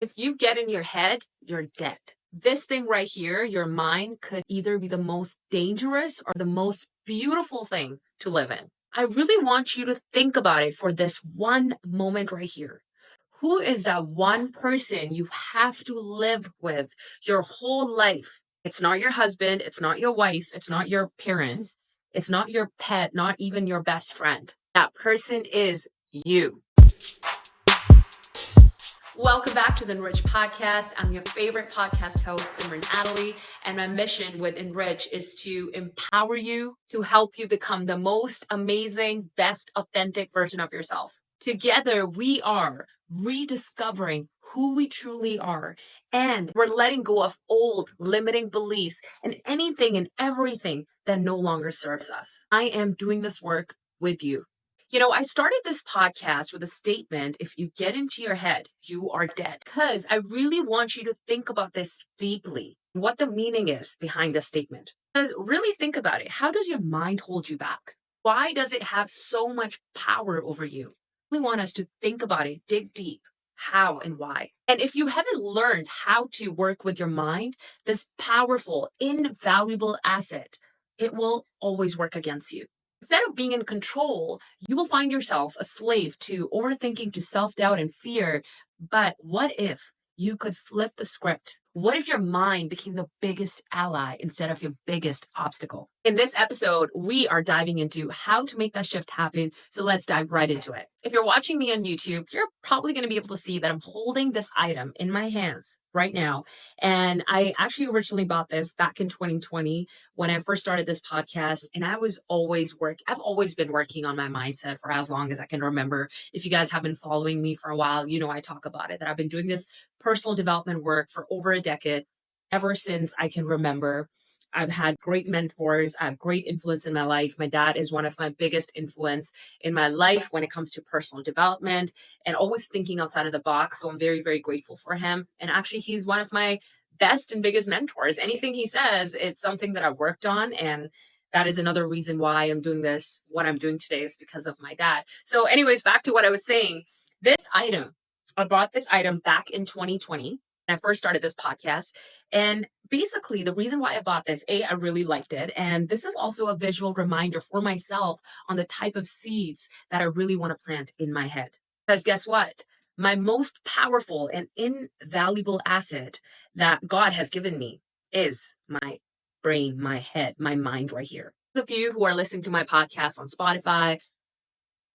If you get in your head, you're dead. This thing right here, your mind, could either be the most dangerous or the most beautiful thing to live in. I really want you to think about it for this one moment right here. Who is that one person you have to live with your whole life? It's not your husband, it's not your wife, it's not your parents, it's not your pet, not even your best friend. That person is you. Welcome back to the Enrich podcast. I'm your favorite podcast host, Simran Adderley, and my mission with Enrich is to empower you, to help you become the most amazing, best, authentic version of yourself. Together, we are rediscovering who we truly are, and we're letting go of old limiting beliefs and anything and everything that no longer serves us. I am doing this work with you. I started this podcast with a statement: if you get into your head, you are dead. Because I really want you to think about this deeply, what the meaning is behind this statement. Because really think about it. How does your mind hold you back? Why does it have so much power over you? I really want us to think about it, dig deep. How and why. And if you haven't learned how to work with your mind, this powerful, invaluable asset, it will always work against you. Instead of being in control, you will find yourself a slave to overthinking, to self doubt and fear. But what if you could flip the script? What if your mind became the biggest ally instead of your biggest obstacle? In this episode, we are diving into how to make that shift happen. So let's dive right into it. If you're watching me on YouTube, you're probably going to be able to see that I'm holding this item in my hands right now. And I actually originally bought this back in 2020 when I first started this podcast. And I've always been working on my mindset for as long as I can remember. If you guys have been following me for a while, I talk about it, that I've been doing this personal development work for over a decade, ever since I can remember. I've had great mentors. I have great influence in my life. My dad is one of my biggest influence in my life when it comes to personal development and always thinking outside of the box. So I'm very, very grateful for him. And actually, he's one of my best and biggest mentors. Anything he says, it's something that I worked on. And that is another reason why I'm doing this. What I'm doing today is because of my dad. So anyways, back to what I was saying. I bought this item back in 2020. I first started this podcast. And basically, the reason why I bought this, I really liked it. And this is also a visual reminder for myself on the type of seeds that I really want to plant in my head. Because guess what? My most powerful and invaluable asset that God has given me is my brain, my head, my mind right here. Those of you who are listening to my podcast on Spotify,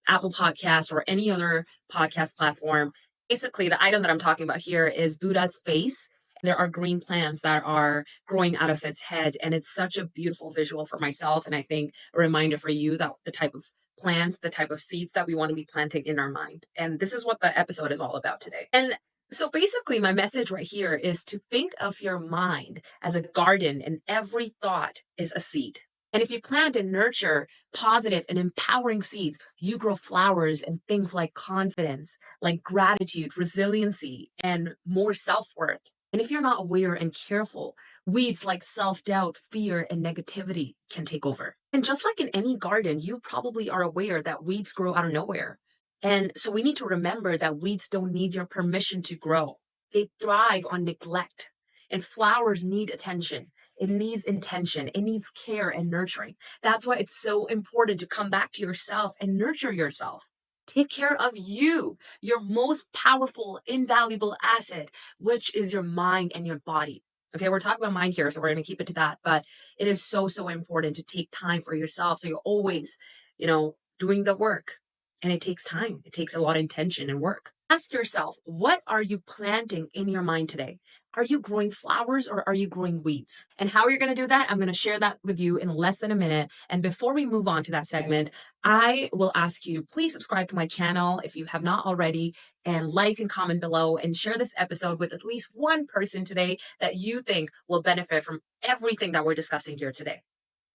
Apple Podcasts, or any other podcast platform, basically the item that I'm talking about here is Buddha's face. There are green plants that are growing out of its head, and it's such a beautiful visual for myself, and I think a reminder for you that the type of plants, the type of seeds that we want to be planting in our mind. And this is what the episode is all about today. And so basically my message right here is to think of your mind as a garden, and every thought is a seed. And if you plant and nurture positive and empowering seeds, you grow flowers and things like confidence, like gratitude, resiliency, and more self-worth. And if you're not aware and careful, weeds like self-doubt, fear, and negativity can take over. And just like in any garden, you probably are aware that weeds grow out of nowhere. And so we need to remember that weeds don't need your permission to grow. They thrive on neglect. And flowers need attention. It needs intention. It needs care and nurturing. That's why it's so important to come back to yourself and nurture yourself. Take care of you, your most powerful, invaluable asset, which is your mind and your body. Okay, we're talking about mind here, so we're going to keep it to that. But it is so, so important to take time for yourself. So you're always, doing the work. And it takes time. It takes a lot of intention and work. Ask yourself, what are you planting in your mind today? Are you growing flowers or are you growing weeds? And how you're going to do that, I'm going to share that with you in less than a minute. And before we move on to that segment, I will ask you to please subscribe to my channel if you have not already, and like and comment below, and share this episode with at least one person today that you think will benefit from everything that we're discussing here today.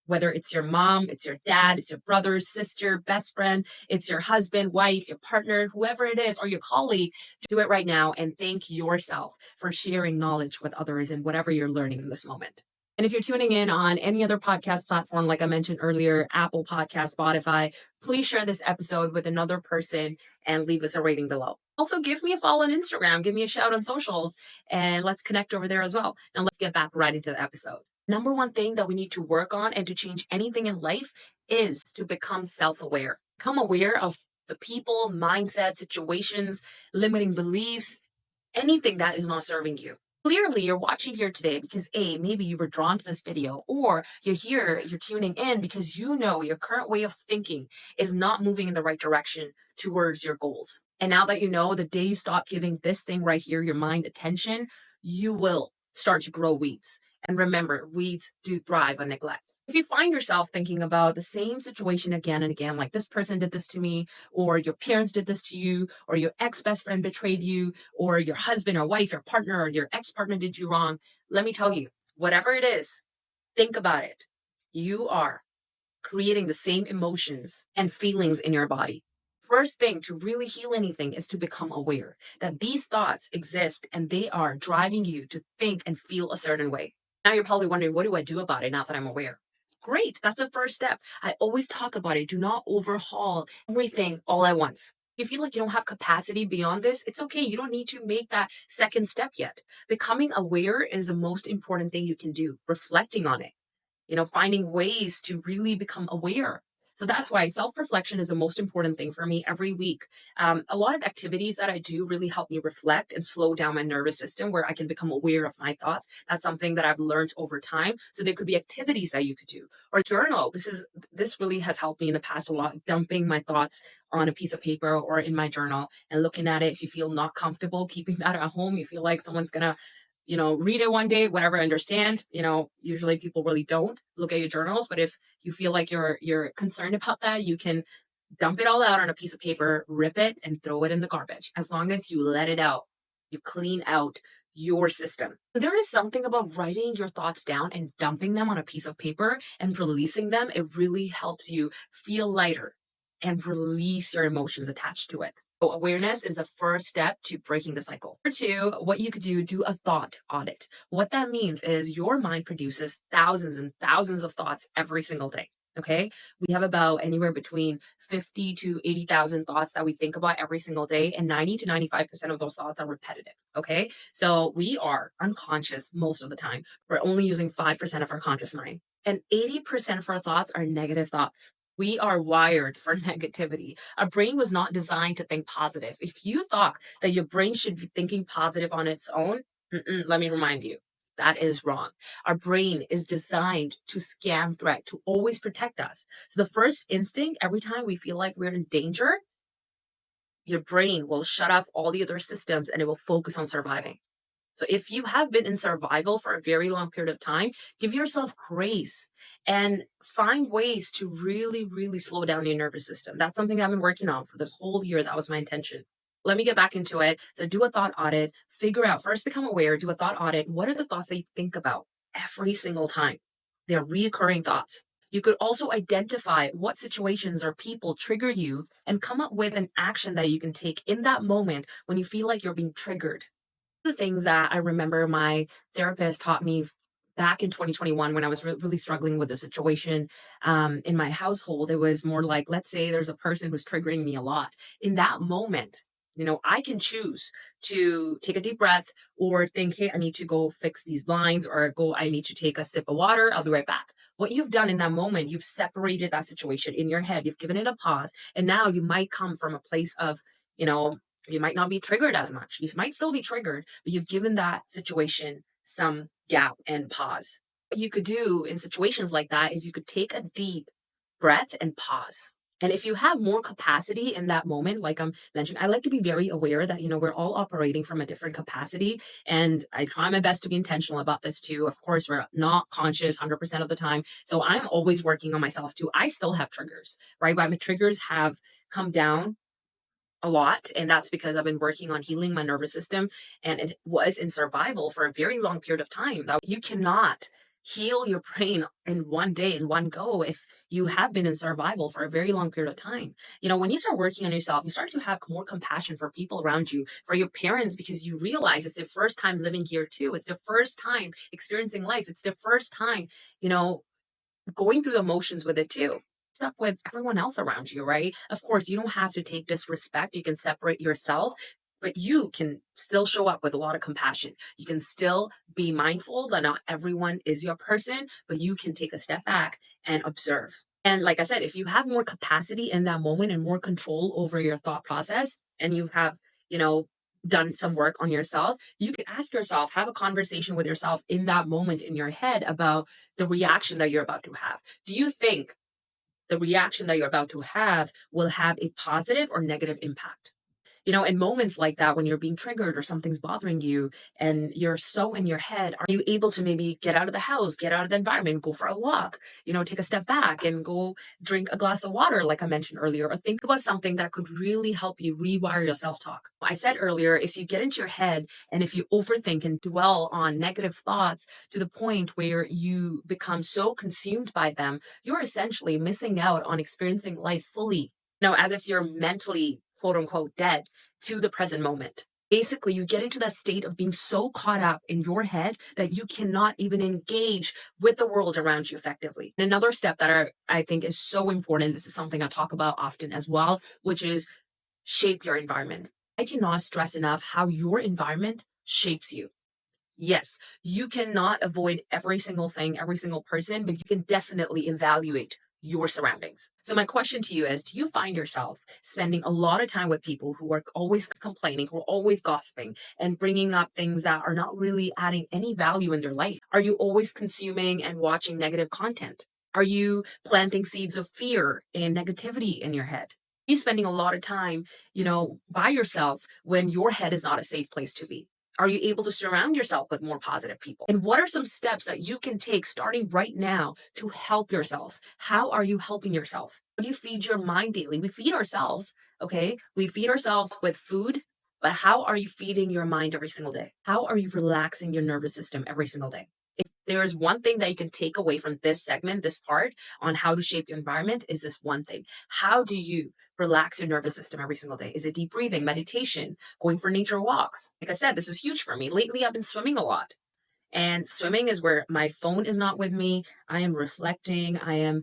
Whether it's your mom, it's your dad, it's your brother, sister, best friend, it's your husband, wife, your partner, whoever it is, or your colleague, do it right now and thank yourself for sharing knowledge with others and whatever you're learning in this moment. And if you're tuning in on any other podcast platform, like I mentioned earlier, Apple Podcast, Spotify, please share this episode with another person and leave us a rating below. Also, give me a follow on Instagram, give me a shout on socials, and let's connect over there as well. Now, let's get back right into the episode. Number one thing that we need to work on and to change anything in life is to become self aware. Become aware of the people, mindset, situations, limiting beliefs, anything that is not serving you. Clearly, you're watching here today because A, maybe you were drawn to this video, or you're here, you're tuning in because you know your current way of thinking is not moving in the right direction towards your goals. And now that you know, the day you stop giving this thing right here, your mind, attention, you will start to grow weeds. And remember, weeds do thrive on neglect. If you find yourself thinking about the same situation again and again, like this person did this to me, or your parents did this to you, or your ex best friend betrayed you, or your husband or wife or partner or your ex partner did you wrong, let me tell you, whatever it is, think about it. You are creating the same emotions and feelings in your body. First thing to really heal anything is to become aware that these thoughts exist and they are driving you to think and feel a certain way. Now you're probably wondering, what do I do about it now that I'm aware? Great, that's the first step. I always talk about it. Do not overhaul everything all at once. If you feel like you don't have capacity beyond this, it's okay. You don't need to make that second step yet. Becoming aware is the most important thing you can do, reflecting on it, finding ways to really become aware. So that's why self reflection is the most important thing for me every week. A lot of activities that I do really help me reflect and slow down my nervous system where I can become aware of my thoughts. That's something that I've learned over time. So there could be activities that you could do or journal. This really has helped me in the past a lot, dumping my thoughts on a piece of paper or in my journal and looking at it. If you feel not comfortable keeping that at home, you feel like someone's going to read it one day, whatever, I understand. Usually people really don't look at your journals, but if you feel like you're concerned about that, you can dump it all out on a piece of paper, rip it, and throw it in the garbage. As long as you let it out, you clean out your system. There is something about writing your thoughts down and dumping them on a piece of paper and releasing them. It really helps you feel lighter and release your emotions attached to it. So awareness is the first step to breaking the cycle. Number two, what you could do a thought audit. What that means is your mind produces thousands and thousands of thoughts every single day. Okay. We have about anywhere between 50 to 80,000 thoughts that we think about every single day, and 90 to 95% of those thoughts are repetitive. Okay. So we are unconscious most of the time. We're only using 5% of our conscious mind, and 80% of our thoughts are negative thoughts. We are wired for negativity. Our brain was not designed to think positive. If you thought that your brain should be thinking positive on its own, let me remind you, that is wrong. Our brain is designed to scan threat, to always protect us. So the first instinct, every time we feel like we're in danger, your brain will shut off all the other systems and it will focus on surviving. So if you have been in survival for a very long period of time, give yourself grace and find ways to really, really slow down your nervous system. That's something I've been working on for this whole year. That was my intention. Let me get back into it. So do a thought audit, figure out, first become aware, do a thought audit. What are the thoughts that you think about every single time? They're reoccurring thoughts. You could also identify what situations or people trigger you and come up with an action that you can take in that moment when you feel like you're being triggered. The things that I remember my therapist taught me back in 2021 when I was really struggling with a situation in my household, it was more like, let's say there's a person who's triggering me a lot. In that moment, I can choose to take a deep breath or think, hey, I need to go fix these blinds or I need to take a sip of water. I'll be right back. What you've done in that moment, you've separated that situation in your head. You've given it a pause. And now you might come from a place of, you know, you might not be triggered as much. You might still be triggered, but you've given that situation some gap and pause. What you could do in situations like that is you could take a deep breath and pause. And if you have more capacity in that moment, like I'm mentioned, I like to be very aware that, we're all operating from a different capacity. And I try my best to be intentional about this too. Of course, we're not conscious 100% of the time. So I'm always working on myself too. I still have triggers, right? But my triggers have come down a lot, and that's because I've been working on healing my nervous system, and it was in survival for a very long period of time. That you cannot heal your brain in one day, in one go, if you have been in survival for a very long period of time. When you start working on yourself, you start to have more compassion for people around you, for your parents, because you realize it's their first time living here too. It's their first time experiencing life. It's their first time, you know going through the motions with it too. Stuff with everyone else around you, right? Of course, you don't have to take disrespect. You can separate yourself. but you can still show up with a lot of compassion. You can still be mindful that not everyone is your person, but you can take a step back and observe. And like I said, if you have more capacity in that moment and more control over your thought process, and you have, you know, done some work on yourself, you can ask yourself, have a conversation with yourself in that moment in your head about the reaction that you're about to have. Do you think the reaction that you're about to have will have a positive or negative impact? In moments like that, when you're being triggered or something's bothering you and you're so in your head, are you able to maybe get out of the house, get out of the environment, go for a walk, take a step back and go drink a glass of water, like I mentioned earlier, or think about something that could really help you rewire your self talk? I said earlier, if you get into your head and if you overthink and dwell on negative thoughts to the point where you become so consumed by them, you're essentially missing out on experiencing life fully. As if you're mentally, quote unquote, dead to the present moment. Basically, you get into that state of being so caught up in your head that you cannot even engage with the world around you effectively. And another step that I think is so important, this is something I talk about often as well, which is shape your environment. I cannot stress enough how your environment shapes you. Yes, you cannot avoid every single thing, every single person, but you can definitely evaluate your surroundings. So my question to you is, do you find yourself spending a lot of time with people who are always complaining, who are always gossiping and bringing up things that are not really adding any value in their life? Are you always consuming and watching negative content? Are you planting seeds of fear and negativity in your head? Are you spending a lot of time, by yourself when your head is not a safe place to be? Are you able to surround yourself with more positive people? And what are some steps that you can take starting right now to help yourself? How are you helping yourself? How do you feed your mind daily? We feed ourselves, okay? We feed ourselves with food, but how are you feeding your mind every single day? How are you relaxing your nervous system every single day? If there is one thing that you can take away from this segment, this part on how to shape your environment, is this one thing. How do you relax your nervous system every single day? Is it deep breathing, meditation, going for nature walks? Like I said, this is huge for me. Lately, I've been swimming a lot. And swimming is where my phone is not with me. I am reflecting. I am,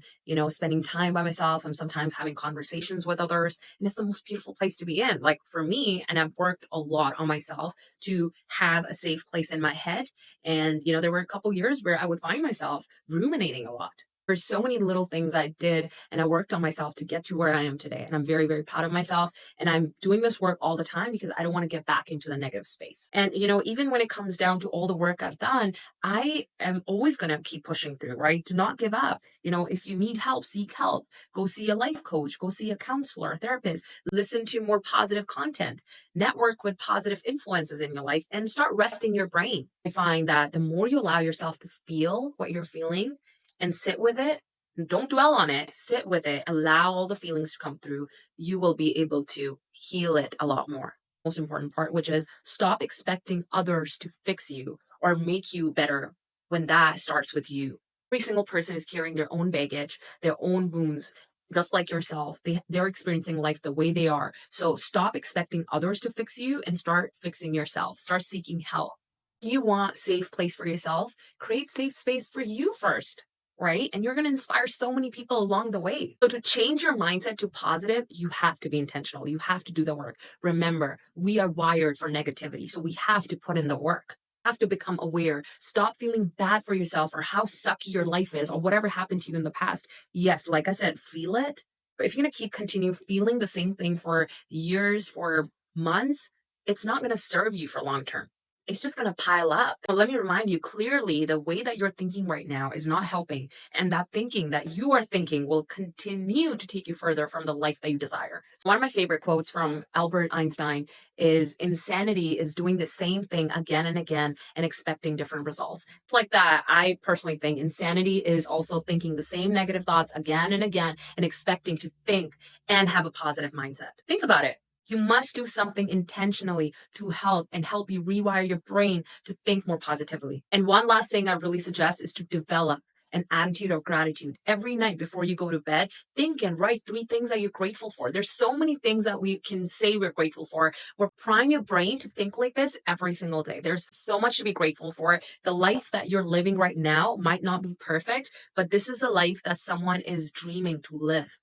spending time by myself. I'm sometimes having conversations with others. And it's the most beautiful place to be in. Like for me, and I've worked a lot on myself to have a safe place in my head. And, there were a couple years where I would find myself ruminating a lot. There's so many little things I did and I worked on myself to get to where I am today. And I'm very, very proud of myself. And I'm doing this work all the time because I don't want to get back into the negative space. And, even when it comes down to all the work I've done, I am always going to keep pushing through, right? Do not give up. If you need help, seek help. Go see a life coach, go see a counselor, a therapist, listen to more positive content, network with positive influences in your life, and start resting your brain. I find that the more you allow yourself to feel what you're feeling, and sit with it. Don't dwell on it. Sit with it. Allow all the feelings to come through. You will be able to heal it a lot more. Most important part, which is stop expecting others to fix you or make you better when that starts with you. Every single person is carrying their own baggage, their own wounds, just like yourself. They're experiencing life the way they are. So stop expecting others to fix you and start fixing yourself. Start seeking help. If you want safe place for yourself, create safe space for you first, right? And you're going to inspire so many people along the way. So to change your mindset to positive, you have to be intentional. You have to do the work. Remember, we are wired for negativity. So we have to put in the work. Have to become aware. Stop feeling bad for yourself or how sucky your life is or whatever happened to you in the past. Yes, like I said, feel it. But if you're going to continue feeling the same thing for years, for months, it's not going to serve you for long term. It's just going to pile up. But let me remind you clearly, the way that you're thinking right now is not helping. And that thinking that you are thinking will continue to take you further from the life that you desire. So one of my favorite quotes from Albert Einstein is, insanity is doing the same thing again and again and expecting different results. It's like that. I personally think insanity is also thinking the same negative thoughts again and again and expecting to think and have a positive mindset. Think about it. You must do something intentionally to help you rewire your brain to think more positively. And one last thing I really suggest is to develop an attitude of gratitude. Every night before you go to bed, think and write 3 things that you're grateful for. There's so many things that we can say we're grateful for. We're priming your brain to think like this every single day. There's so much to be grateful for. The life that you're living right now might not be perfect, but this is a life that someone is dreaming to live.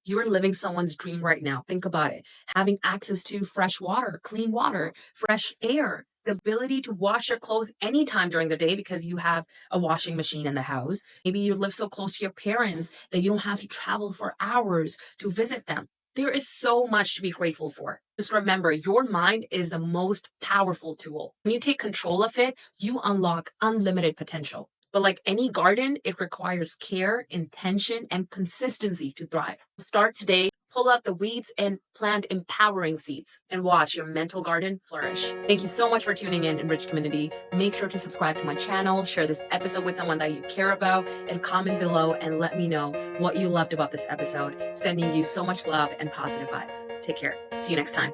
You're living someone's dream right now. Think about it. Having access to fresh water, clean water, fresh air, the ability to wash your clothes anytime during the day because you have a washing machine in the house. Maybe you live so close to your parents that you don't have to travel for hours to visit them. There is so much to be grateful for. Just remember, your mind is the most powerful tool. When you take control of it, you unlock unlimited potential. But like any garden, it requires care, intention, and consistency to thrive. Start today, pull out the weeds, and plant empowering seeds, and watch your mental garden flourish. Thank you so much for tuning in, Enrich Community. Make sure to subscribe to my channel, share this episode with someone that you care about, and comment below and let me know what you loved about this episode. Sending you so much love and positive vibes. Take care. See you next time.